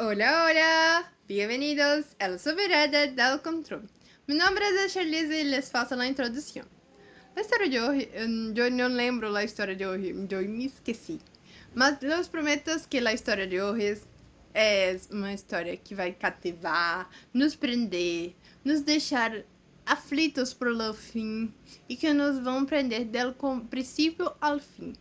Hola, hola, bienvenidos al Soberana del Control. Mi nombre es Charlize y les paso la introdução. A história de hoje, eu não lembro a história de hoje, eu me esqueci. Mas eu prometo que a história de hoje é uma história que vai cativar, nos prender, nos deixar aflitos por o fim e que nos vão prender do princípio ao fim.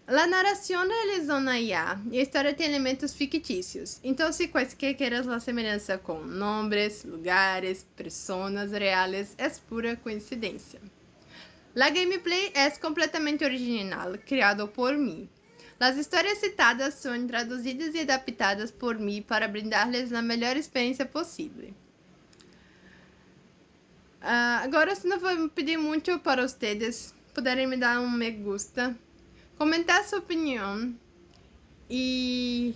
A narração realizou na IA e a história tem elementos fictícios, então se quaisquer a semelhança com nomes, lugares, personas reais é pura coincidência. A gameplay é completamente original, criado por mim. As histórias citadas são traduzidas e adaptadas por mim para brindar-lhes a melhor experiência possível. Agora, se não vou pedir muito para vocês poderem me dar me gusta, comentar sua opinião e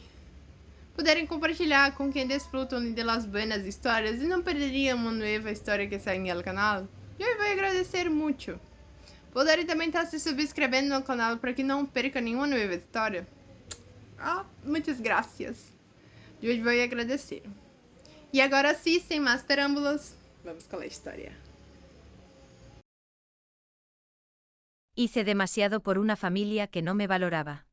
poderem compartilhar com quem desfrutam de las buenas histórias e não perderiam uma nova história que sai no canal. Eu vou agradecer muito. Poderem também estar se subscrevendo no canal para que não perca nenhuma nova história. Muitas graças. Eu vou agradecer. E agora sim, sem mais preâmbulos, vamos com a história. Hice demasiado por una familia que no me valoraba.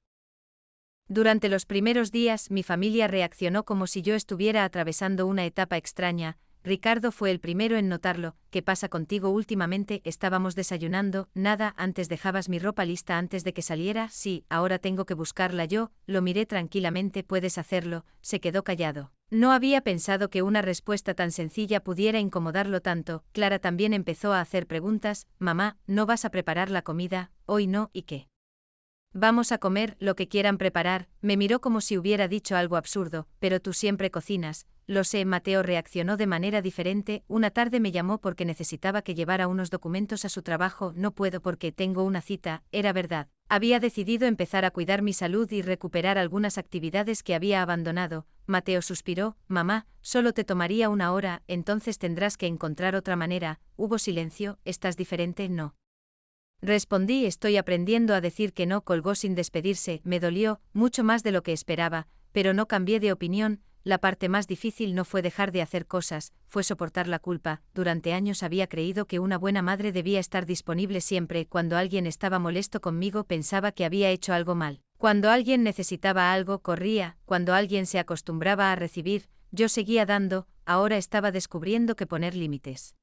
Durante los primeros días mi familia reaccionó como si yo estuviera atravesando una etapa extraña. Ricardo fue el primero en notarlo. ¿Qué pasa contigo últimamente? Estábamos desayunando. Nada, antes dejabas mi ropa lista antes de que saliera. Sí, ahora tengo que buscarla yo. Lo miré tranquilamente. Puedes hacerlo. Se quedó callado. No había pensado que una respuesta tan sencilla pudiera incomodarlo tanto. Clara también empezó a hacer preguntas. Mamá, ¿no vas a preparar la comida? Hoy no, ¿y qué? Vamos a comer lo que quieran preparar. Me miró como si hubiera dicho algo absurdo. Pero tú siempre cocinas. Lo sé. Mateo reaccionó de manera diferente. Una tarde me llamó porque necesitaba que llevara unos documentos a su trabajo. No puedo porque tengo una cita. Era verdad. Había decidido empezar a cuidar mi salud y recuperar algunas actividades que había abandonado. Mateo suspiró. Mamá, solo te tomaría una hora, entonces tendrás que encontrar otra manera. Hubo silencio. ¿Estás diferente? No. Respondí, estoy aprendiendo a decir que no. Colgó sin despedirse. Me dolió, mucho más de lo que esperaba, pero no cambié de opinión. La parte más difícil no fue dejar de hacer cosas, fue soportar la culpa. Durante años había creído que una buena madre debía estar disponible siempre. Cuando alguien estaba molesto conmigo pensaba que había hecho algo mal. Cuando alguien necesitaba algo, corría. Cuando alguien se acostumbraba a recibir, yo seguía dando. Ahora estaba descubriendo que poner límites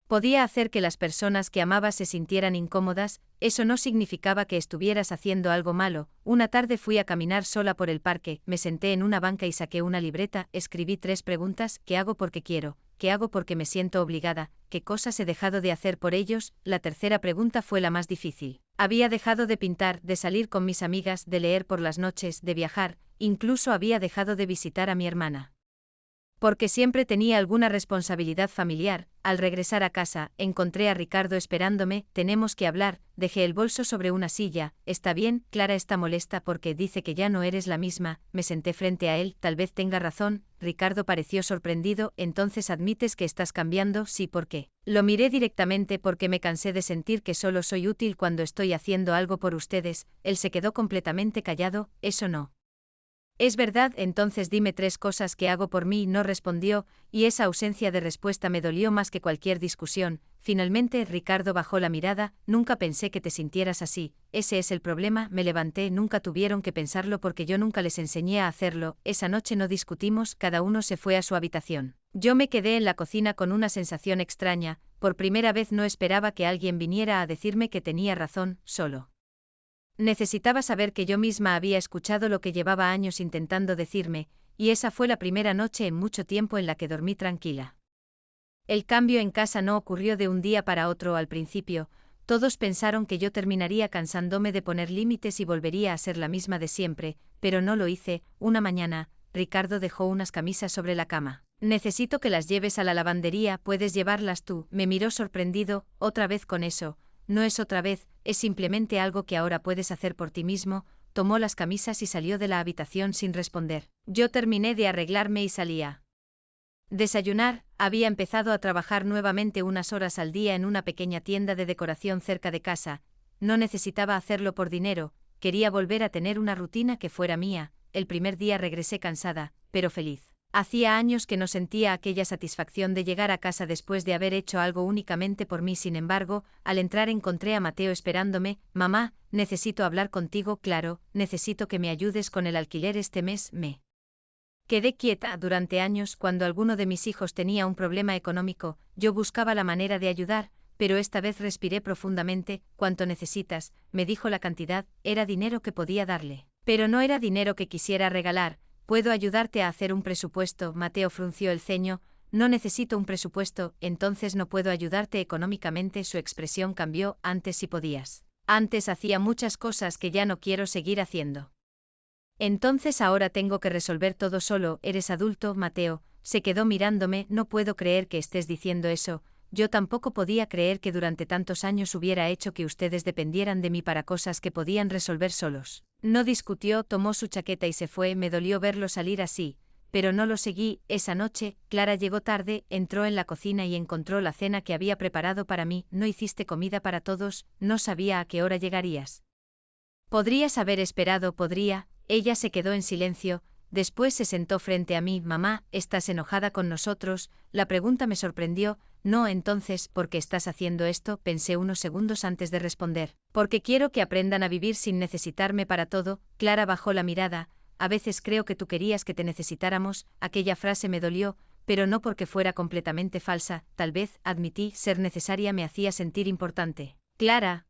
podía hacer que las personas que amabas se sintieran incómodas. Eso no significaba que estuvieras haciendo algo malo. Una tarde fui a caminar sola por el parque, me senté en una banca y saqué una libreta, escribí 3 preguntas: ¿qué hago porque quiero? ¿Qué hago porque me siento obligada? ¿Qué cosas he dejado de hacer por ellos? La tercera pregunta fue la más difícil. Había dejado de pintar, de salir con mis amigas, de leer por las noches, de viajar, incluso había dejado de visitar a mi hermana. Porque siempre tenía alguna responsabilidad familiar. Al regresar a casa, encontré a Ricardo esperándome. Tenemos que hablar. Dejé el bolso sobre una silla. Está bien, Clara está molesta porque dice que ya no eres la misma. Me senté frente a él. Tal vez tenga razón. Ricardo pareció sorprendido. Entonces admites que estás cambiando. Sí, ¿por qué? Lo miré directamente porque me cansé de sentir que solo soy útil cuando estoy haciendo algo por ustedes. Él se quedó completamente callado. Eso no. Es verdad, entonces dime 3 cosas que hago por mí. No respondió, y esa ausencia de respuesta me dolió más que cualquier discusión. Finalmente Ricardo bajó la mirada. Nunca pensé que te sintieras así. Ese es el problema. Me levanté. Nunca tuvieron que pensarlo porque yo nunca les enseñé a hacerlo. Esa noche no discutimos, cada uno se fue a su habitación. Yo me quedé en la cocina con una sensación extraña. Por primera vez no esperaba que alguien viniera a decirme que tenía razón, solo. Necesitaba saber que yo misma había escuchado lo que llevaba años intentando decirme, y esa fue la primera noche en mucho tiempo en la que dormí tranquila. El cambio en casa no ocurrió de un día para otro. Al principio, todos pensaron que yo terminaría cansándome de poner límites y volvería a ser la misma de siempre, pero no lo hice. Una mañana, Ricardo dejó unas camisas sobre la cama. Necesito que las lleves a la lavandería. ¿Puedes llevarlas tú? Me miró sorprendido. ¿Otra vez con eso? No es otra vez, es simplemente algo que ahora puedes hacer por ti mismo. Tomó las camisas y salió de la habitación sin responder. Yo terminé de arreglarme y salía. Desayunar. Había empezado a trabajar nuevamente unas horas al día en una pequeña tienda de decoración cerca de casa. No necesitaba hacerlo por dinero, quería volver a tener una rutina que fuera mía. el primer día regresé cansada, pero feliz. Hacía años que no sentía aquella satisfacción de llegar a casa después de haber hecho algo únicamente por mí. Sin embargo, al entrar encontré a Mateo esperándome. Mamá, necesito hablar contigo, claro, necesito que me ayudes con el alquiler este mes. Me quedé quieta durante años. Cuando alguno de mis hijos tenía un problema económico, yo buscaba la manera de ayudar, pero esta vez respiré profundamente. ¿Cuánto necesitas?, me dijo. La cantidad, era dinero que podía darle. Pero no era dinero que quisiera regalar. ¿Puedo ayudarte a hacer un presupuesto? Mateo frunció el ceño. No necesito un presupuesto, entonces no puedo ayudarte económicamente. Su expresión cambió. Antes sí podías. Antes hacía muchas cosas que ya no quiero seguir haciendo. Entonces ahora tengo que resolver todo solo. Eres adulto, Mateo. Se quedó mirándome. No puedo creer que estés diciendo eso. Yo tampoco podía creer que durante tantos años hubiera hecho que ustedes dependieran de mí para cosas que podían resolver solos. No discutió, tomó su chaqueta y se fue. Me dolió verlo salir así, pero no lo seguí. Esa noche, Clara llegó tarde, entró en la cocina y encontró la cena que había preparado para mí. No hiciste comida para todos, no sabía a qué hora llegarías. Podrías haber esperado, podría. Ella se quedó en silencio. Después se sentó frente a mí. Mamá, ¿estás enojada con nosotros? La pregunta me sorprendió. No, entonces, ¿por qué estás haciendo esto? Pensé unos segundos antes de responder. Porque quiero que aprendan a vivir sin necesitarme para todo. Clara bajó la mirada. A veces creo que tú querías que te necesitáramos. Aquella frase me dolió, pero no porque fuera completamente falsa. Tal vez, admití, ser necesaria me hacía sentir importante. Clara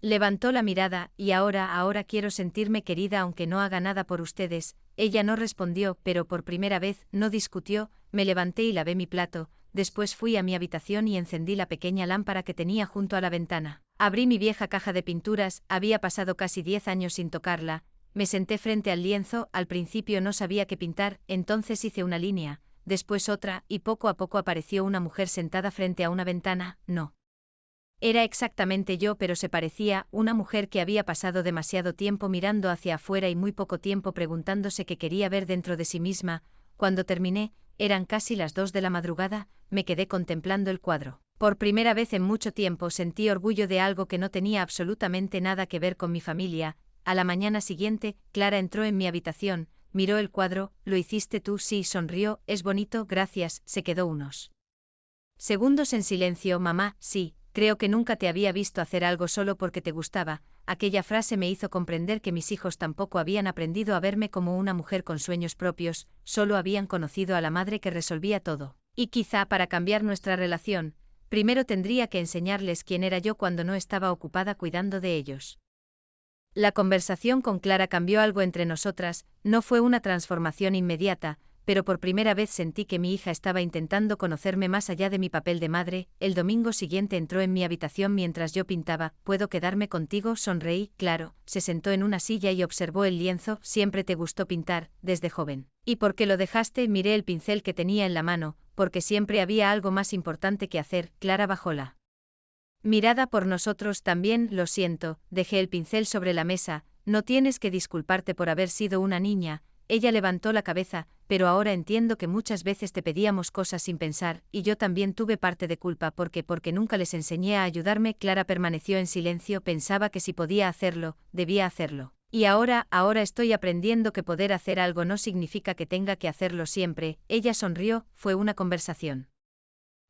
levantó la mirada. Y ahora quiero sentirme querida aunque no haga nada por ustedes. Ella no respondió, pero por primera vez no discutió. Me levanté y lavé mi plato. Después fui a mi habitación y encendí la pequeña lámpara que tenía junto a la ventana. Abrí mi vieja caja de pinturas. Había pasado casi 10 años sin tocarla. Me senté frente al lienzo. Al principio no sabía qué pintar, entonces hice una línea, después otra, y poco a poco apareció una mujer sentada frente a una ventana. No era exactamente yo, pero se parecía. Una mujer que había pasado demasiado tiempo mirando hacia afuera y muy poco tiempo preguntándose qué quería ver dentro de sí misma. Cuando terminé, eran casi las 2 de la madrugada, me quedé contemplando el cuadro. Por primera vez en mucho tiempo sentí orgullo de algo que no tenía absolutamente nada que ver con mi familia. A la mañana siguiente, Clara entró en mi habitación, miró el cuadro. ¿Lo hiciste tú? Sí, sonrió. Es bonito, gracias. Se quedó unos segundos en silencio. Mamá, sí. Creo que nunca te había visto hacer algo solo porque te gustaba. Aquella frase me hizo comprender que mis hijos tampoco habían aprendido a verme como una mujer con sueños propios, solo habían conocido a la madre que resolvía todo. Y quizá para cambiar nuestra relación, primero tendría que enseñarles quién era yo cuando no estaba ocupada cuidando de ellos. La conversación con Clara cambió algo entre nosotras. No fue una transformación inmediata, pero por primera vez sentí que mi hija estaba intentando conocerme más allá de mi papel de madre. El domingo siguiente entró en mi habitación mientras yo pintaba. ¿Puedo quedarme contigo? Sonreí. Claro. Se sentó en una silla y observó el lienzo. Siempre te gustó pintar, desde joven. ¿Y por qué lo dejaste? Miré el pincel que tenía en la mano. Porque siempre había algo más importante que hacer. Clara bajó la mirada por nosotros también. Lo siento. Dejé el pincel sobre la mesa. No tienes que disculparte por haber sido una niña. Ella levantó la cabeza. Pero ahora entiendo que muchas veces te pedíamos cosas sin pensar, y yo también tuve parte de culpa porque nunca les enseñé a ayudarme. Clara permaneció en silencio. Pensaba que si podía hacerlo, debía hacerlo. Y ahora estoy aprendiendo que poder hacer algo no significa que tenga que hacerlo siempre. Ella sonrió. Fue una conversación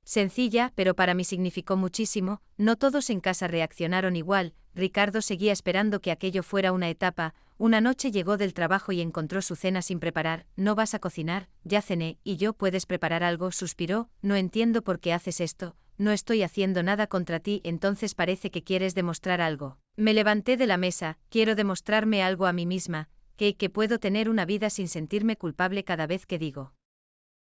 sencilla, pero para mí significó muchísimo. No todos en casa reaccionaron igual. Ricardo seguía esperando que aquello fuera una etapa. Una noche llegó del trabajo y encontró su cena sin preparar. ¿No vas a cocinar? Ya cené. ¿Y yo? ¿Puedes preparar algo? Suspiró. No entiendo por qué haces esto. No estoy haciendo nada contra ti. Entonces parece que quieres demostrar algo. Me levanté de la mesa. Quiero demostrarme algo a mí misma. Que puedo tener una vida sin sentirme culpable cada vez que digo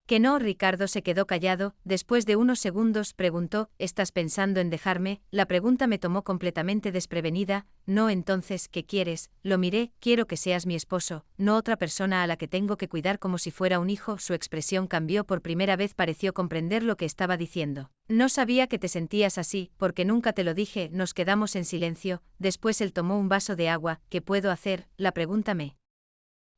que no. Ricardo se quedó callado. Después de unos segundos preguntó, ¿estás pensando en dejarme? La pregunta me tomó completamente desprevenida. No. Entonces, ¿qué quieres? Lo miré. Quiero que seas mi esposo, no otra persona a la que tengo que cuidar como si fuera un hijo. Su expresión cambió. Por primera vez pareció comprender lo que estaba diciendo. No sabía que te sentías así, porque nunca te lo dije. Nos quedamos en silencio. Después él tomó un vaso de agua. ¿Qué puedo hacer? La pregunta me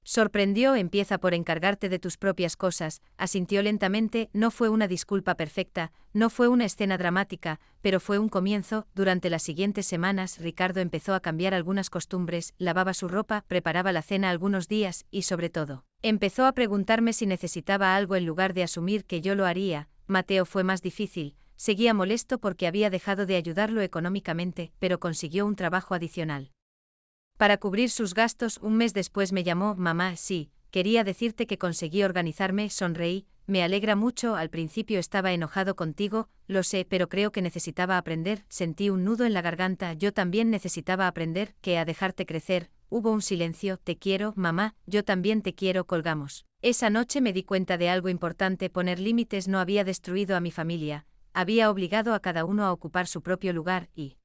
Sorprendió, empieza por encargarte de tus propias cosas, asintió lentamente, no fue una disculpa perfecta, no fue una escena dramática, pero fue un comienzo. Durante las siguientes semanas Ricardo empezó a cambiar algunas costumbres, lavaba su ropa, preparaba la cena algunos días, y sobre todo, empezó a preguntarme si necesitaba algo en lugar de asumir que yo lo haría. Mateo fue más difícil, seguía molesto porque había dejado de ayudarlo económicamente, pero consiguió un trabajo adicional. Para cubrir sus gastos, un mes después me llamó, mamá, sí, quería decirte que conseguí organizarme, sonreí, me alegra mucho, al principio estaba enojado contigo, lo sé, pero creo que necesitaba aprender, sentí un nudo en la garganta, yo también necesitaba aprender, a dejarte crecer, hubo un silencio, te quiero, mamá, yo también te quiero, colgamos. Esa noche me di cuenta de algo importante, poner límites no había destruido a mi familia, había obligado a cada uno a ocupar su propio lugar, y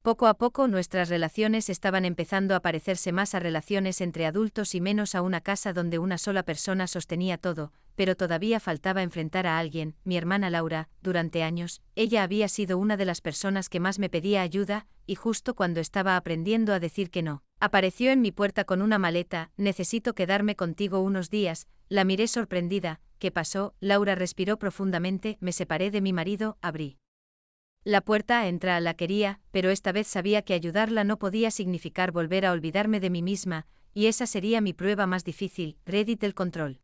poco a poco nuestras relaciones estaban empezando a parecerse más a relaciones entre adultos y menos a una casa donde una sola persona sostenía todo, pero todavía faltaba enfrentar a alguien, mi hermana Laura. Durante años, ella había sido una de las personas que más me pedía ayuda, y justo cuando estaba aprendiendo a decir que no, apareció en mi puerta con una maleta, necesito quedarme contigo unos días, la miré sorprendida, ¿qué pasó? Laura respiró profundamente, me separé de mi marido, abrí la puerta, la quería, pero esta vez sabía que ayudarla no podía significar volver a olvidarme de mí misma, y esa sería mi prueba más difícil, Reddit del control.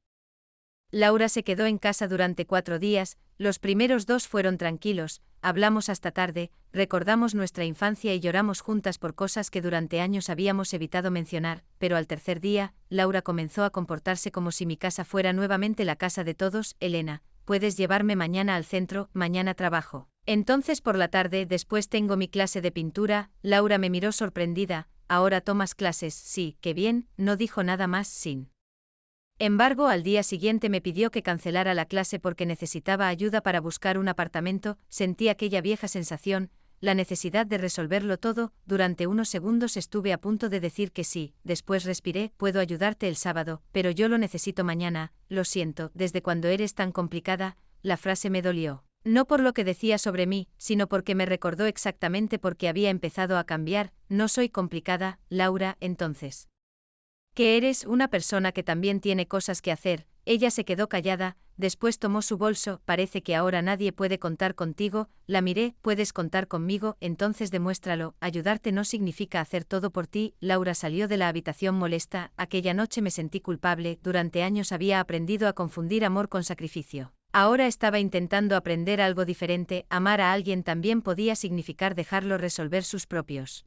Laura se quedó en casa durante 4 días, los primeros 2 fueron tranquilos, hablamos hasta tarde, recordamos nuestra infancia y lloramos juntas por cosas que durante años habíamos evitado mencionar, pero al tercer día, Laura comenzó a comportarse como si mi casa fuera nuevamente la casa de todos. Elena, puedes llevarme mañana al centro, mañana trabajo. Entonces por la tarde, después tengo mi clase de pintura. Laura me miró sorprendida, ahora tomas clases, sí, qué bien, no dijo nada más. Sin embargo, al día siguiente me pidió que cancelara la clase porque necesitaba ayuda para buscar un apartamento. Sentí aquella vieja sensación, la necesidad de resolverlo todo. Durante unos segundos estuve a punto de decir que sí, después respiré, puedo ayudarte el sábado, pero yo lo necesito mañana, lo siento, desde cuando eres tan complicada. La frase me dolió. No por lo que decía sobre mí, sino porque me recordó exactamente por qué había empezado a cambiar. No soy complicada, Laura, entonces. Que eres una persona que también tiene cosas que hacer. Ella se quedó callada, después tomó su bolso, parece que ahora nadie puede contar contigo. La miré, puedes contar conmigo, entonces demuéstralo, ayudarte no significa hacer todo por ti. Laura salió de la habitación molesta, aquella noche me sentí culpable, durante años había aprendido a confundir amor con sacrificio. Ahora estaba intentando aprender algo diferente, amar a alguien también podía significar dejarlo resolver sus propios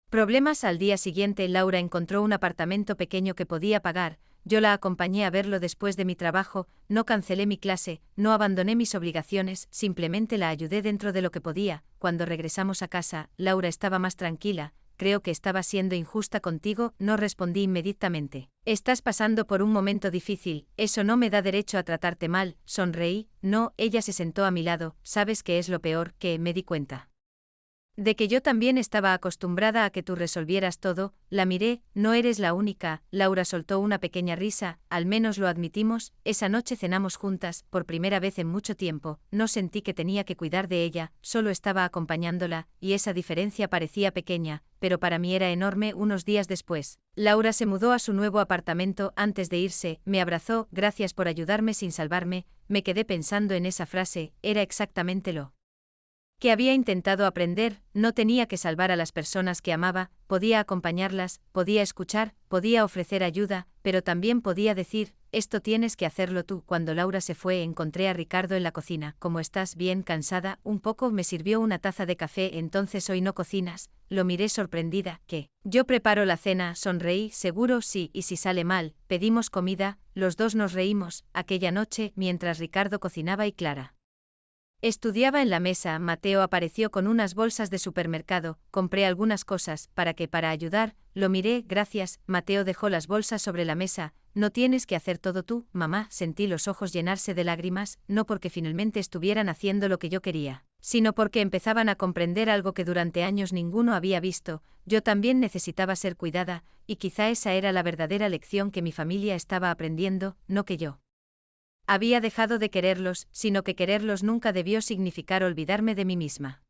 problemas. Al día siguiente Laura encontró un apartamento pequeño que podía pagar, yo la acompañé a verlo después de mi trabajo, no cancelé mi clase, no abandoné mis obligaciones, simplemente la ayudé dentro de lo que podía. Cuando regresamos a casa, Laura estaba más tranquila, creo que estaba siendo injusta contigo, no respondí inmediatamente. Estás pasando por un momento difícil, eso no me da derecho a tratarte mal, sonreí, no, ella se sentó a mi lado, ¿sabes qué es lo peor? Que me di cuenta de que yo también estaba acostumbrada a que tú resolvieras todo. La miré, no eres la única. Laura soltó una pequeña risa, al menos lo admitimos. Esa noche cenamos juntas, por primera vez en mucho tiempo, no sentí que tenía que cuidar de ella, solo estaba acompañándola, y esa diferencia parecía pequeña, pero para mí era enorme. Unos días después, Laura se mudó a su nuevo apartamento. Antes de irse, me abrazó, gracias por ayudarme sin salvarme. Me quedé pensando en esa frase, era exactamente lo que había intentado aprender. No tenía que salvar a las personas que amaba, podía acompañarlas, podía escuchar, podía ofrecer ayuda, pero también podía decir, esto tienes que hacerlo tú. Cuando Laura se fue encontré a Ricardo en la cocina. ¿Cómo estás? Bien, cansada, un poco. Me sirvió una taza de café. Entonces hoy no cocinas. Lo miré sorprendida. ¿Qué? Yo preparo la cena, sonreí, seguro sí, y si sale mal, pedimos comida. Los dos nos reímos, aquella noche, mientras Ricardo cocinaba y Clara estudiaba en la mesa. Mateo apareció con unas bolsas de supermercado, compré algunas cosas, para ayudar, lo miré, gracias. Mateo dejó las bolsas sobre la mesa, no tienes que hacer todo tú, mamá. Sentí los ojos llenarse de lágrimas, no porque finalmente estuvieran haciendo lo que yo quería, sino porque empezaban a comprender algo que durante años ninguno había visto, yo también necesitaba ser cuidada, y quizá esa era la verdadera lección que mi familia estaba aprendiendo, no que yo había dejado de quererlos, sino que quererlos nunca debió significar olvidarme de mí misma.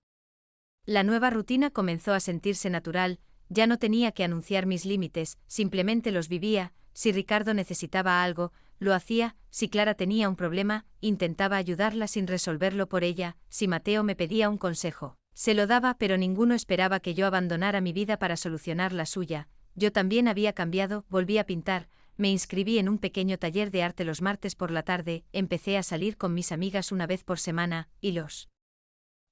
La nueva rutina comenzó a sentirse natural, ya no tenía que anunciar mis límites, simplemente los vivía. Si Ricardo necesitaba algo, lo hacía. Si Clara tenía un problema, intentaba ayudarla sin resolverlo por ella. Si Mateo me pedía un consejo, se lo daba, pero ninguno esperaba que yo abandonara mi vida para solucionar la suya. Yo también había cambiado, volví a pintar, me inscribí en un pequeño taller de arte los martes por la tarde, empecé a salir con mis amigas una vez por semana, y los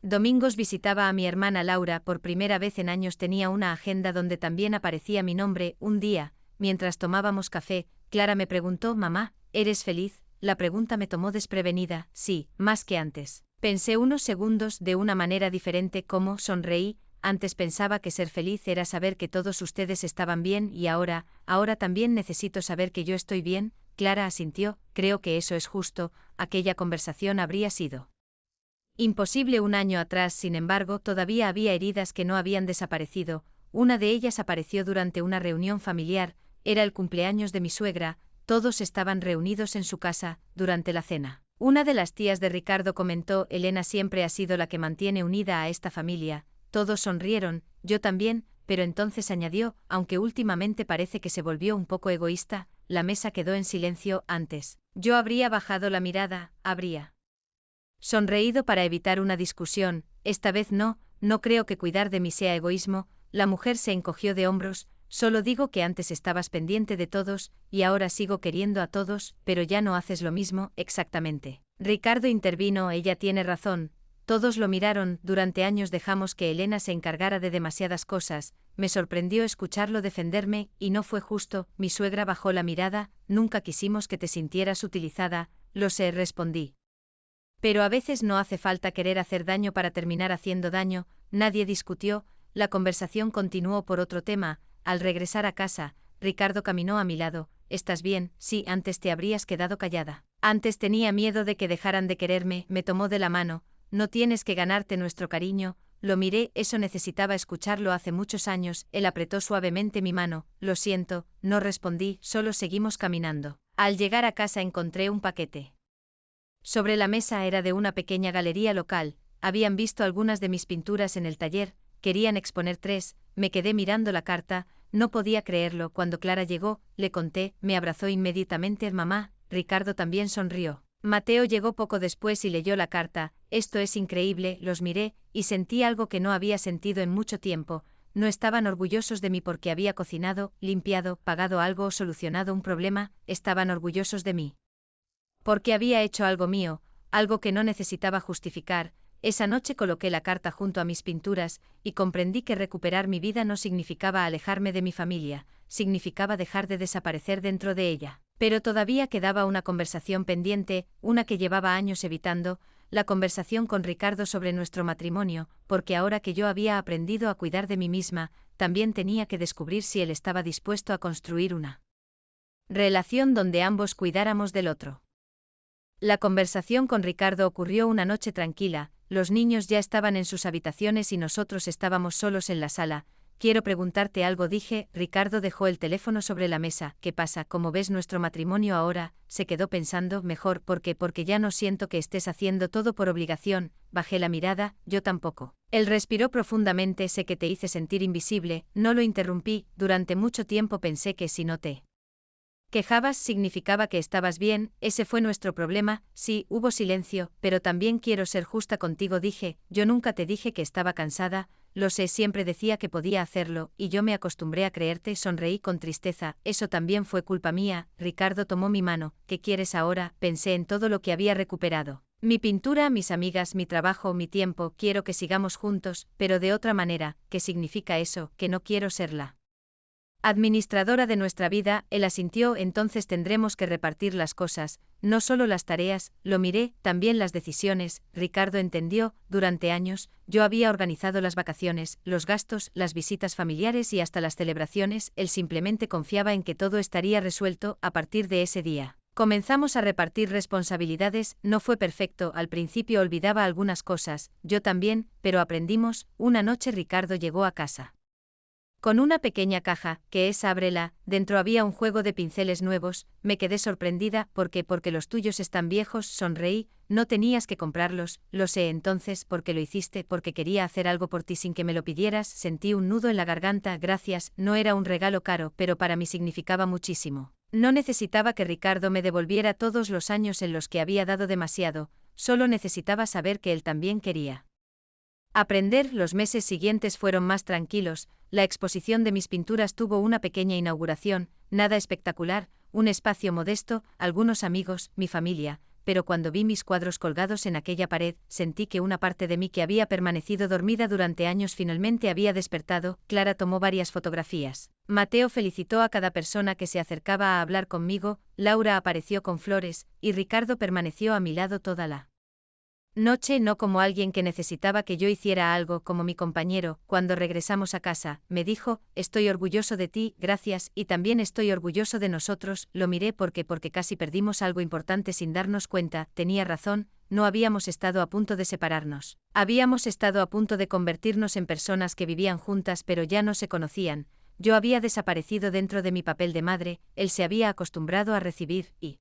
domingos visitaba a mi hermana Laura. Por primera vez en años tenía una agenda donde también aparecía mi nombre. Un día, mientras tomábamos café, Clara me preguntó: «Mamá, ¿eres feliz?». La pregunta me tomó desprevenida. Sí, más que antes. Pensé unos segundos de una manera diferente. ¿Cómo? Sonreí. Antes pensaba que ser feliz era saber que todos ustedes estaban bien y ahora también necesito saber que yo estoy bien. Clara asintió. Creo que eso es justo. Aquella conversación habría sido imposible un año atrás, sin embargo, todavía había heridas que no habían desaparecido. Una de ellas apareció durante una reunión familiar, era el cumpleaños de mi suegra, todos estaban reunidos en su casa, durante la cena. Una de las tías de Ricardo comentó: «Elena siempre ha sido la que mantiene unida a esta familia». Todos sonrieron, yo también, pero entonces añadió: «Aunque últimamente parece que se volvió un poco egoísta». La mesa quedó en silencio. Antes, yo habría bajado la mirada, habría sonreído para evitar una discusión. Esta vez no creo que cuidar de mí sea egoísmo. La mujer se encogió de hombros. Solo digo que antes estabas pendiente de todos, y ahora sigo queriendo a todos, pero ya no haces lo mismo, exactamente. Ricardo intervino: «Ella tiene razón». Todos lo miraron. Durante años dejamos que Elena se encargara de demasiadas cosas. Me sorprendió escucharlo defenderme, y no fue justo. Mi suegra bajó la mirada. «Nunca quisimos que te sintieras utilizada». «Lo sé», respondí. «Pero a veces no hace falta querer hacer daño para terminar haciendo daño». Nadie discutió, la conversación continuó por otro tema. Al regresar a casa, Ricardo caminó a mi lado. «¿Estás bien?». «Sí, antes te habrías quedado callada. Antes tenía miedo de que dejaran de quererme». Me tomó de la mano. «No tienes que ganarte nuestro cariño». Lo miré, eso necesitaba escucharlo hace muchos años. Él apretó suavemente mi mano. «Lo siento», no respondí, solo seguimos caminando. Al llegar a casa encontré un paquete sobre la mesa. Era de una pequeña galería local, habían visto algunas de mis pinturas en el taller, querían exponer 3, me quedé mirando la carta, no podía creerlo. Cuando Clara llegó, le conté, me abrazó inmediatamente. «Mamá». Ricardo también sonrió. Mateo llegó poco después y leyó la carta. «Esto es increíble». Los miré, y sentí algo que no había sentido en mucho tiempo. No estaban orgullosos de mí porque había cocinado, limpiado, pagado algo o solucionado un problema, estaban orgullosos de mí porque había hecho algo mío, algo que no necesitaba justificar. Esa noche coloqué la carta junto a mis pinturas, y comprendí que recuperar mi vida no significaba alejarme de mi familia, significaba dejar de desaparecer dentro de ella. Pero todavía quedaba una conversación pendiente, una que llevaba años evitando, la conversación con Ricardo sobre nuestro matrimonio, porque ahora que yo había aprendido a cuidar de mí misma, también tenía que descubrir si él estaba dispuesto a construir una relación donde ambos cuidáramos del otro. La conversación con Ricardo ocurrió una noche tranquila, los niños ya estaban en sus habitaciones y nosotros estábamos solos en la sala. «Quiero preguntarte algo», dije. Ricardo dejó el teléfono sobre la mesa. «¿Qué pasa? ¿Cómo ves nuestro matrimonio ahora?». Se quedó pensando. «Mejor, porque ya no siento que estés haciendo todo por obligación». Bajé la mirada. «Yo tampoco». Él respiró profundamente. «Sé que te hice sentir invisible». No lo interrumpí. «Durante mucho tiempo pensé que si no te quejabas significaba que estabas bien, ese fue nuestro problema». Sí, hubo silencio, «pero también quiero ser justa contigo», dije. «Yo nunca te dije que estaba cansada». «Lo sé, siempre decía que podía hacerlo, y yo me acostumbré a creerte». Sonreí con tristeza. «Eso también fue culpa mía». Ricardo tomó mi mano. «¿Qué quieres ahora?». Pensé en todo lo que había recuperado. Mi pintura, mis amigas, mi trabajo, mi tiempo. «Quiero que sigamos juntos, pero de otra manera». «¿Qué significa eso?». «Que no quiero serla administradora de nuestra vida». Él asintió. «Entonces tendremos que repartir las cosas, no solo las tareas». Lo miré, «también las decisiones». Ricardo entendió. Durante años, yo había organizado las vacaciones, los gastos, las visitas familiares y hasta las celebraciones. Él simplemente confiaba en que todo estaría resuelto. A partir de ese día, comenzamos a repartir responsabilidades. No fue perfecto, al principio olvidaba algunas cosas, yo también, pero aprendimos. Una noche Ricardo llegó a casa Con una pequeña caja, que es ábrela, dentro había un juego de pinceles nuevos, me quedé sorprendida porque los tuyos están viejos, sonreí, no tenías que comprarlos, lo sé entonces porque lo hiciste, porque quería hacer algo por ti sin que me lo pidieras, sentí un nudo en la garganta, gracias, no era un regalo caro, pero para mí significaba muchísimo. No necesitaba que Ricardo me devolviera todos los años en los que había dado demasiado, solo necesitaba saber que él también quería aprender. Los meses siguientes fueron más tranquilos, la exposición de mis pinturas tuvo una pequeña inauguración, nada espectacular, un espacio modesto, algunos amigos, mi familia, pero cuando vi mis cuadros colgados en aquella pared, sentí que una parte de mí que había permanecido dormida durante años finalmente había despertado. Clara tomó varias fotografías. Mateo felicitó a cada persona que se acercaba a hablar conmigo, Laura apareció con flores, y Ricardo permaneció a mi lado toda la noche, no como alguien que necesitaba que yo hiciera algo, como mi compañero. Cuando regresamos a casa, me dijo, estoy orgulloso de ti, gracias, y también estoy orgulloso de nosotros. Lo miré porque casi perdimos algo importante sin darnos cuenta. Tenía razón, no habíamos estado a punto de separarnos. Habíamos estado a punto de convertirnos en personas que vivían juntas pero ya no se conocían. Yo había desaparecido dentro de mi papel de madre, él se había acostumbrado a recibir, y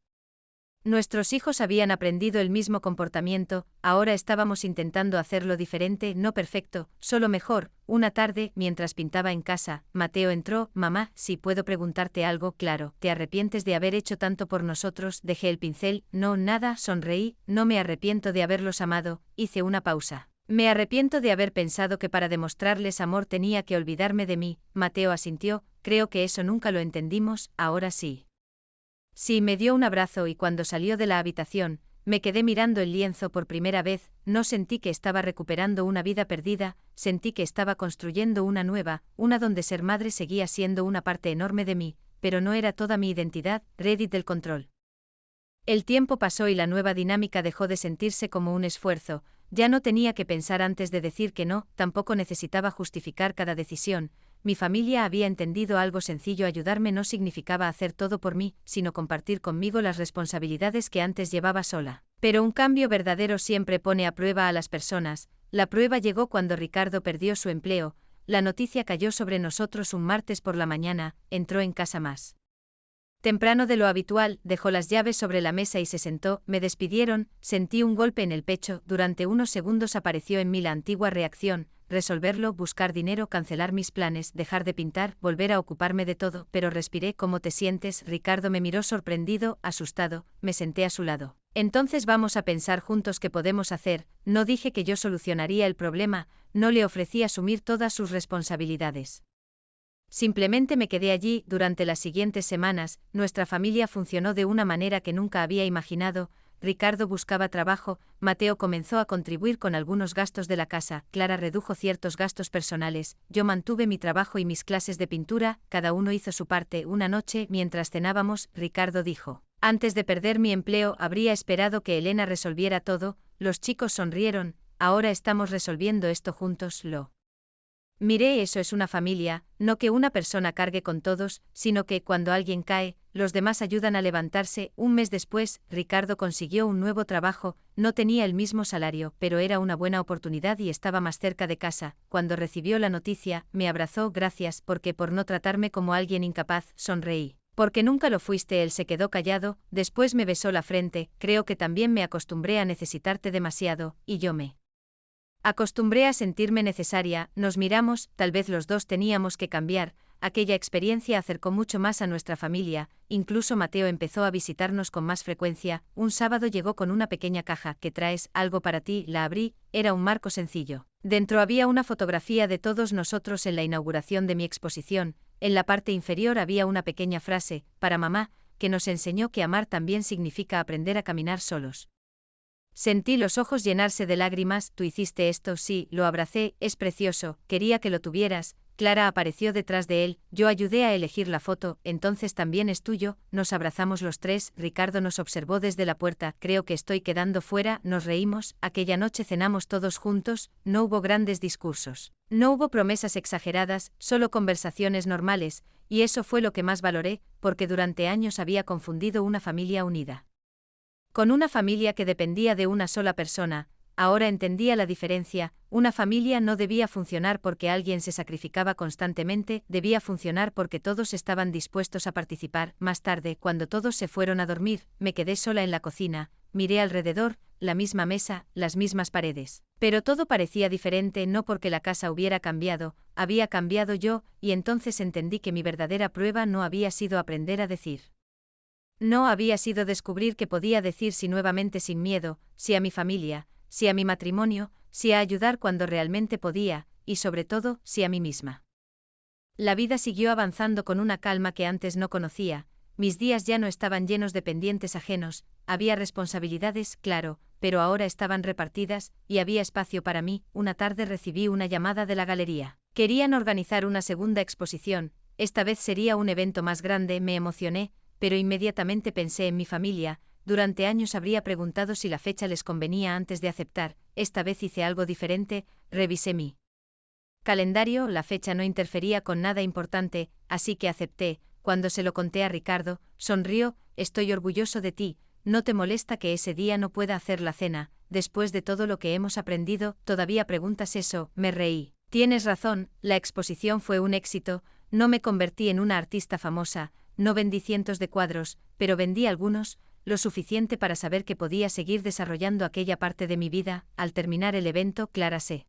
nuestros hijos habían aprendido el mismo comportamiento. Ahora estábamos intentando hacerlo diferente, no perfecto, solo mejor. Una tarde, mientras pintaba en casa, Mateo entró. Mamá, si puedo preguntarte algo, claro, ¿te arrepientes de haber hecho tanto por nosotros? Dejé el pincel. No, nada, sonreí, no me arrepiento de haberlos amado. Hice una pausa. Me arrepiento de haber pensado que para demostrarles amor tenía que olvidarme de mí. Mateo asintió, creo que eso nunca lo entendimos, ahora sí. Sí, me dio un abrazo y cuando salió de la habitación, me quedé mirando el lienzo por primera vez. No sentí que estaba recuperando una vida perdida, sentí que estaba construyendo una nueva, una donde ser madre seguía siendo una parte enorme de mí, pero no era toda mi identidad. Reddit del control. El tiempo pasó y la nueva dinámica dejó de sentirse como un esfuerzo, ya no tenía que pensar antes de decir que no, tampoco necesitaba justificar cada decisión. Mi familia había entendido algo sencillo: ayudarme no significaba hacer todo por mí, sino compartir conmigo las responsabilidades que antes llevaba sola. Pero un cambio verdadero siempre pone a prueba a las personas. La prueba llegó cuando Ricardo perdió su empleo. La noticia cayó sobre nosotros un martes por la mañana. Entró en casa más temprano de lo habitual, dejó las llaves sobre la mesa y se sentó. Me despidieron, sentí un golpe en el pecho. Durante unos segundos apareció en mí la antigua reacción: resolverlo, buscar dinero, cancelar mis planes, dejar de pintar, volver a ocuparme de todo. Pero respiré. ¿Cómo te sientes? Ricardo me miró sorprendido, asustado. Me senté a su lado. Entonces vamos a pensar juntos qué podemos hacer. No dije que yo solucionaría el problema, no le ofrecí asumir todas sus responsabilidades. Simplemente me quedé allí. Durante las siguientes semanas, nuestra familia funcionó de una manera que nunca había imaginado. Ricardo buscaba trabajo, Mateo comenzó a contribuir con algunos gastos de la casa, Clara redujo ciertos gastos personales, yo mantuve mi trabajo y mis clases de pintura, cada uno hizo su parte. Una noche, mientras cenábamos, Ricardo dijo: antes de perder mi empleo, habría esperado que Elena resolviera todo. Los chicos sonrieron. Ahora estamos resolviendo esto juntos. Lo miré. Eso es una familia, no que una persona cargue con todos, sino que, cuando alguien cae, los demás ayudan a levantarse. Un mes después, Ricardo consiguió un nuevo trabajo, no tenía el mismo salario, pero era una buena oportunidad y estaba más cerca de casa. Cuando recibió la noticia, me abrazó. Gracias, porque por no tratarme como alguien incapaz, sonreí. Porque nunca lo fuiste. Él se quedó callado, después me besó la frente. Creo que también me acostumbré a necesitarte demasiado, y yo me acostumbré a sentirme necesaria. Nos miramos, tal vez los dos teníamos que cambiar. Aquella experiencia acercó mucho más a nuestra familia, incluso Mateo empezó a visitarnos con más frecuencia. Un sábado llegó con una pequeña caja. ¿Qué traes? Algo para ti. La abrí, era un marco sencillo. Dentro había una fotografía de todos nosotros en la inauguración de mi exposición. En la parte inferior había una pequeña frase: para mamá, que nos enseñó que amar también significa aprender a caminar solos. Sentí los ojos llenarse de lágrimas. ¿Tú hiciste esto? Sí, lo abracé. Es precioso, quería que lo tuvieras. Clara apareció detrás de él, yo ayudé a elegir la foto. Entonces también es tuyo. Nos abrazamos los tres. Ricardo nos observó desde la puerta. Creo que estoy quedando fuera. Nos reímos. Aquella noche cenamos todos juntos. No hubo grandes discursos, no hubo promesas exageradas, solo conversaciones normales, y eso fue lo que más valoré, porque durante años había confundido una familia unida con una familia que dependía de una sola persona. Ahora entendía la diferencia. Una familia no debía funcionar porque alguien se sacrificaba constantemente, debía funcionar porque todos estaban dispuestos a participar. Más tarde, cuando todos se fueron a dormir, me quedé sola en la cocina, miré alrededor, la misma mesa, las mismas paredes. Pero todo parecía diferente, no porque la casa hubiera cambiado, había cambiado yo, y entonces entendí que mi verdadera prueba no había sido aprender a decir. No había sido descubrir que podía decir sí nuevamente sin miedo, sí a mi familia, sí a mi matrimonio, sí a ayudar cuando realmente podía, y sobre todo, sí a mí misma. La vida siguió avanzando con una calma que antes no conocía, mis días ya no estaban llenos de pendientes ajenos, había responsabilidades, claro, pero ahora estaban repartidas, y había espacio para mí. Una tarde recibí una llamada de la galería. Querían organizar una segunda exposición, esta vez sería un evento más grande, me emocioné, pero inmediatamente pensé en mi familia. Durante años habría preguntado si la fecha les convenía antes de aceptar, esta vez hice algo diferente, revisé mi calendario, la fecha no interfería con nada importante, así que acepté. Cuando se lo conté a Ricardo, sonrió, estoy orgulloso de ti, ¿no te molesta que ese día no pueda hacer la cena? Después de todo lo que hemos aprendido, ¿todavía preguntas eso? Me reí. Tienes razón, la exposición fue un éxito, no me convertí en una artista famosa, no vendí cientos de cuadros, pero vendí algunos, lo suficiente para saber que podía seguir desarrollando aquella parte de mi vida. Al terminar el evento, Clara se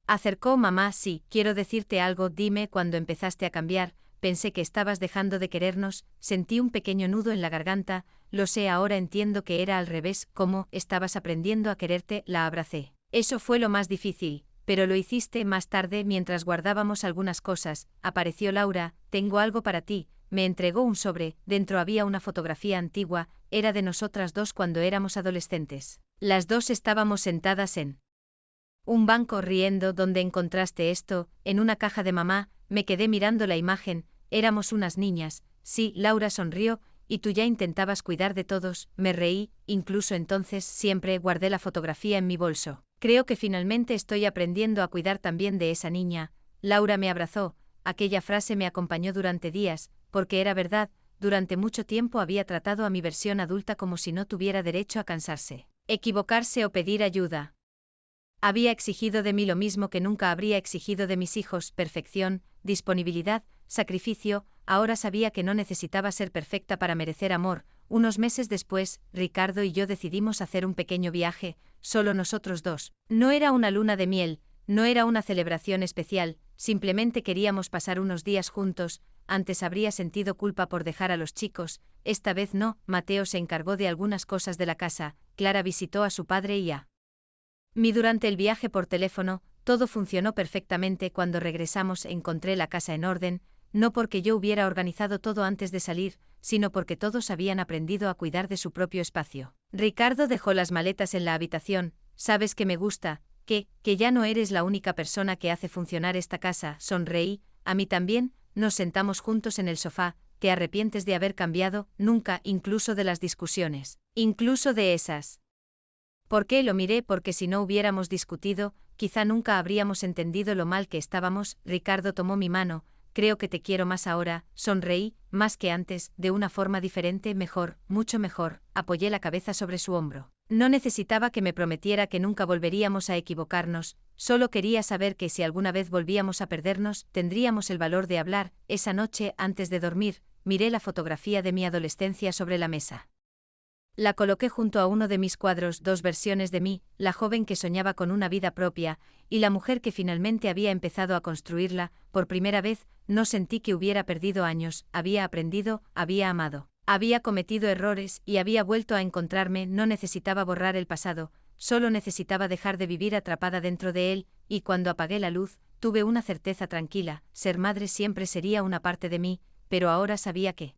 acercó. Mamá, sí, quiero decirte algo, dime cuándo empezaste a cambiar, pensé que estabas dejando de querernos, sentí un pequeño nudo en la garganta, lo sé ahora entiendo que era al revés, ¿cómo? Estabas aprendiendo a quererte, la abracé. Eso fue lo más difícil, pero lo hiciste. Más tarde, mientras guardábamos algunas cosas, apareció Laura, tengo algo para ti, me entregó un sobre, dentro había una fotografía antigua, era de nosotras dos cuando éramos adolescentes. Las dos estábamos sentadas en un banco riendo. ¿Dónde encontraste esto? En una caja de mamá, me quedé mirando la imagen, éramos unas niñas, sí, Laura sonrió, y tú ya intentabas cuidar de todos, me reí, incluso entonces siempre guardé la fotografía en mi bolso. Creo que finalmente estoy aprendiendo a cuidar también de esa niña. Laura me abrazó, aquella frase me acompañó durante días, porque era verdad, durante mucho tiempo había tratado a mi versión adulta como si no tuviera derecho a cansarse, equivocarse o pedir ayuda. Había exigido de mí lo mismo que nunca habría exigido de mis hijos, perfección, disponibilidad, sacrificio. Ahora sabía que no necesitaba ser perfecta para merecer amor. Unos meses después, Ricardo y yo decidimos hacer un pequeño viaje, solo nosotros dos. No era una luna de miel, no era una celebración especial, simplemente queríamos pasar unos días juntos. Antes habría sentido culpa por dejar a los chicos, esta vez no. Mateo se encargó de algunas cosas de la casa, Clara visitó a su padre y a mí durante el viaje por teléfono. Todo funcionó perfectamente. Cuando regresamos encontré la casa en orden, no porque yo hubiera organizado todo antes de salir, sino porque todos habían aprendido a cuidar de su propio espacio. Ricardo dejó las maletas en la habitación, sabes que me gusta, que ya no eres la única persona que hace funcionar esta casa, sonreí, a mí también. Nos sentamos juntos en el sofá, ¿te arrepientes de haber cambiado? Nunca, incluso de las discusiones, incluso de esas. ¿Por qué? Lo miré porque si no hubiéramos discutido, quizá nunca habríamos entendido lo mal que estábamos. Ricardo tomó mi mano, creo que te quiero más ahora, sonreí, más que antes, de una forma diferente, mejor, mucho mejor, apoyé la cabeza sobre su hombro. No necesitaba que me prometiera que nunca volveríamos a equivocarnos, solo quería saber que si alguna vez volvíamos a perdernos, tendríamos el valor de hablar. Esa noche, antes de dormir, miré la fotografía de mi adolescencia sobre la mesa. La coloqué junto a uno de mis cuadros, dos versiones de mí, la joven que soñaba con una vida propia, y la mujer que finalmente había empezado a construirla. Por primera vez, no sentí que hubiera perdido años, había aprendido, había amado, había cometido errores y había vuelto a encontrarme. No necesitaba borrar el pasado, solo necesitaba dejar de vivir atrapada dentro de él, y cuando apagué la luz, tuve una certeza tranquila, ser madre siempre sería una parte de mí, pero ahora sabía que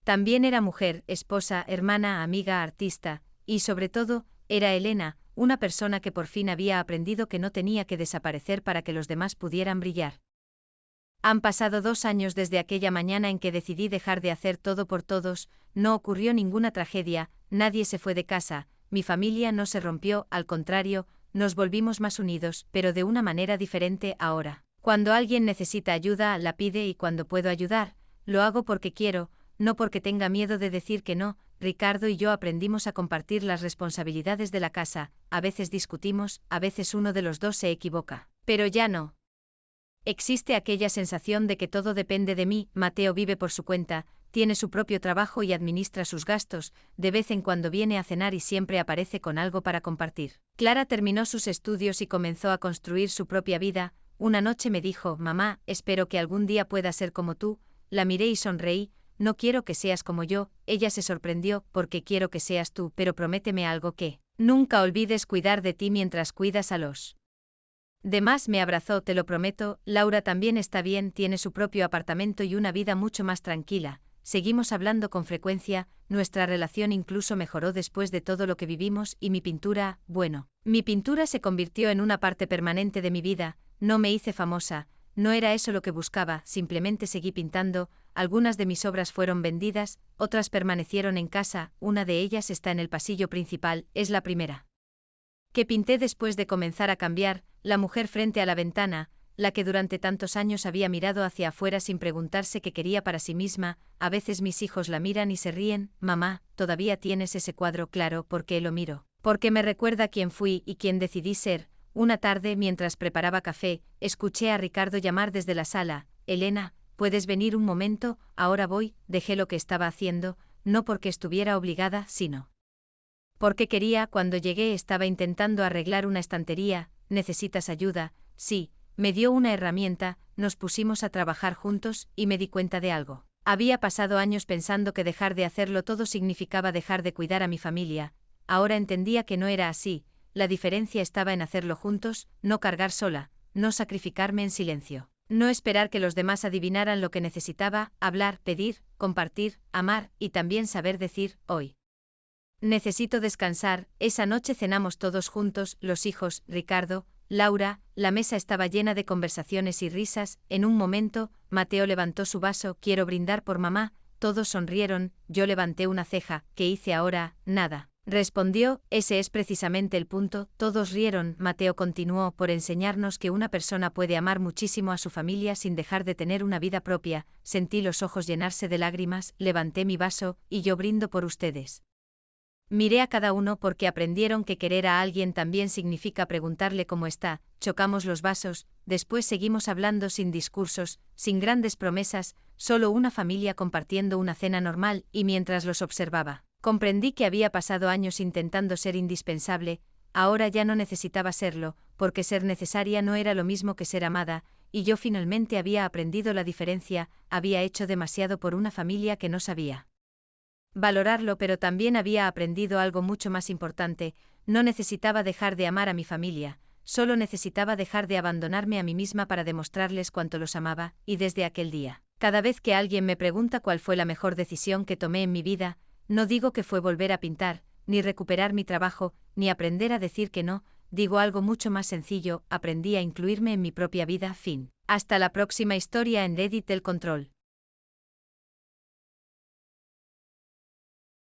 también era mujer, esposa, hermana, amiga, artista, y sobre todo, era Elena, una persona que por fin había aprendido que no tenía que desaparecer para que los demás pudieran brillar. Han pasado 2 años desde aquella mañana en que decidí dejar de hacer todo por todos, no ocurrió ninguna tragedia, nadie se fue de casa, mi familia no se rompió, al contrario, nos volvimos más unidos, pero de una manera diferente ahora. Cuando alguien necesita ayuda, la pide y cuando puedo ayudar, lo hago porque quiero, no porque tenga miedo de decir que no. Ricardo y yo aprendimos a compartir las responsabilidades de la casa, a veces discutimos, a veces uno de los dos se equivoca. Pero ya no. Existe aquella sensación de que todo depende de mí. Mateo vive por su cuenta, tiene su propio trabajo y administra sus gastos, de vez en cuando viene a cenar y siempre aparece con algo para compartir. Clara terminó sus estudios y comenzó a construir su propia vida. Una noche me dijo, mamá, espero que algún día pueda ser como tú. La miré y sonreí, no quiero que seas como yo. Ella se sorprendió, porque quiero que seas tú, pero prométeme algo que nunca olvides cuidar de ti mientras cuidas a los demás. Me abrazó, te lo prometo. Laura también está bien, tiene su propio apartamento y una vida mucho más tranquila. Seguimos hablando con frecuencia, nuestra relación incluso mejoró después de todo lo que vivimos y mi pintura, bueno, mi pintura se convirtió en una parte permanente de mi vida. No me hice famosa, no era eso lo que buscaba, simplemente seguí pintando. Algunas de mis obras fueron vendidas, otras permanecieron en casa, una de ellas está en el pasillo principal, es la primera que pinté después de comenzar a cambiar, la mujer frente a la ventana, la que durante tantos años había mirado hacia afuera sin preguntarse qué quería para sí misma. A veces mis hijos la miran y se ríen, mamá, ¿todavía tienes ese cuadro? Claro, ¿por qué lo miro? Porque me recuerda quién fui y quién decidí ser. Una tarde, mientras preparaba café, escuché a Ricardo llamar desde la sala, Elena, ¿puedes venir un momento? Ahora voy. Dejé lo que estaba haciendo, no porque estuviera obligada, sino porque quería. Cuando llegué estaba intentando arreglar una estantería. ¿Necesitas ayuda? Sí, me dio una herramienta, nos pusimos a trabajar juntos y me di cuenta de algo. Había pasado años pensando que dejar de hacerlo todo significaba dejar de cuidar a mi familia. Ahora entendía que no era así, la diferencia estaba en hacerlo juntos, no cargar sola, no sacrificarme en silencio. No esperar que los demás adivinaran lo que necesitaba, hablar, pedir, compartir, amar y también saber decir, hoy necesito descansar. Esa noche cenamos todos juntos, los hijos, Ricardo, Laura, la mesa estaba llena de conversaciones y risas. En un momento, Mateo levantó su vaso, quiero brindar por mamá. Todos sonrieron, yo levanté una ceja, ¿qué hice ahora? Nada. Respondió, ese es precisamente el punto. Todos rieron. Mateo continuó, por enseñarnos que una persona puede amar muchísimo a su familia sin dejar de tener una vida propia. Sentí los ojos llenarse de lágrimas, levanté mi vaso, y yo brindo por ustedes. Miré a cada uno porque aprendieron que querer a alguien también significa preguntarle cómo está. Chocamos los vasos, después seguimos hablando sin discursos, sin grandes promesas, solo una familia compartiendo una cena normal, y mientras los observaba, comprendí que había pasado años intentando ser indispensable. Ahora ya no necesitaba serlo, porque ser necesaria no era lo mismo que ser amada, y yo finalmente había aprendido la diferencia. Había hecho demasiado por una familia que no sabía valorarlo, pero también había aprendido algo mucho más importante. No necesitaba dejar de amar a mi familia, solo necesitaba dejar de abandonarme a mí misma para demostrarles cuánto los amaba, y desde aquel día, cada vez que alguien me pregunta cuál fue la mejor decisión que tomé en mi vida, no digo que fue volver a pintar, ni recuperar mi trabajo, ni aprender a decir que no, digo algo mucho más sencillo, aprendí a incluirme en mi propia vida. Fin. Hasta la próxima historia en Reddit El Control.